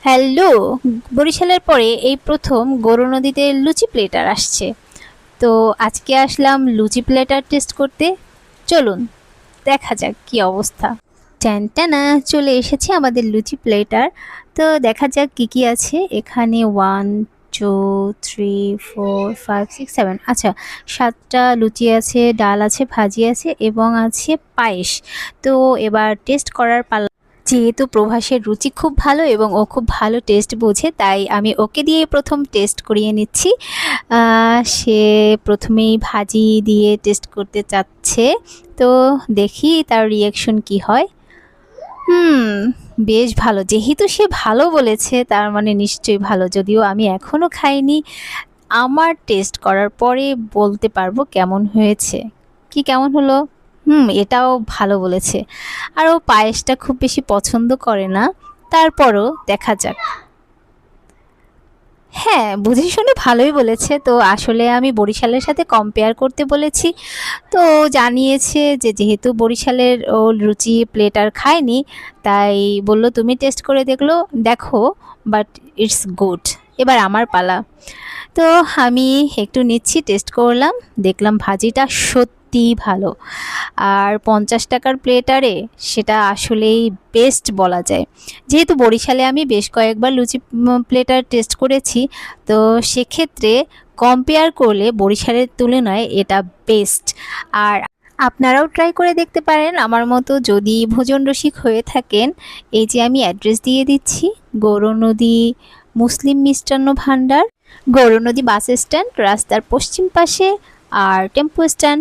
Hello! বরিশালের পরে এই প্রথম গৌরনদীতে লুচি প্লেটার আসছে। তো আজকে আসলাম লুচি প্লেটার টেস্ট করতে। চলুন দেখা যাক কি অবস্থা। ট্যানটানা, চলে এসেছে আমাদের লুচি প্লেটার। তো দেখা যাক কি কি আছে এখানে। 1 2 3 4 5 6 7, আচ্ছা 7টা লুচি আছে, ডাল আছে, ভাজি আছে এবং আছে পায়েস। তো এবার টেস্ট করার পালা। যেহেতু প্রভাসের রুচি খুব ভালো এবং ও খুব ভালো টেস্ট বোঝে, তাই আমি ওকে দিয়ে প্রথম টেস্ট করিয়ে নিচ্ছি। সে প্রথমেই ভাজি দিয়ে টেস্ট করতে চাচ্ছে। তো দেখি তার রিয়াকশন কি হয়। হুম, বেশ ভালো। যেহেতু সে ভালো বলেছে তার মানে নিশ্চয়ই ভালো। যদিও আমি এখনো খাইনি। আমার টেস্ট করার পরে বলতে পারবো কেমন হয়েছে। কি কেমন হলো? এটাও ভালো বলেছে। আর ও পায়েসটা খুব বেশি পছন্দ করে না। তারপরও দেখা যাক। হ্যাঁ, বুঝে শুনে ভালোই বলেছে। তো আসলে আমি বরিশালের সাথে কম্পেয়ার করতে বলেছি। তো ও জানিয়েছে যে যেহেতু বরিশালের ও লুচি প্লেট আর খায়নি, তাই বলল তুমি টেস্ট করে দেখো, বাট ইটস গুড। এবার আমার পালা। তো আমি একটু নিচ্ছি, টেস্ট করলাম, দেখলাম ভাজিটা সত্যিই ভালো। আর 50 টাকার প্লেটারে সেটা আসলেই বেস্ট বলা যায়। যেহেতু বরিশালে আমি বেশ কয়েকবার লুচি প্লেটার টেস্ট করেছি, তো সেক্ষেত্রে কম্পেয়ার করলে বরিশালের তুলনায় এটা বেস্ট। আর আপনারাও ট্রাই করে দেখতে পারেন আমার মতো, যদি ভোজন রসিক হয়ে থাকেন। এই যে আমি অ্যাড্রেস দিয়ে দিচ্ছি: গৌরনদী মুসলিম মিষ্টান্ন ভাণ্ডার, গৌরনদী বাস স্ট্যান্ড, রাস্তার পশ্চিম পাশে, আর টেম্পো স্ট্যান্ড।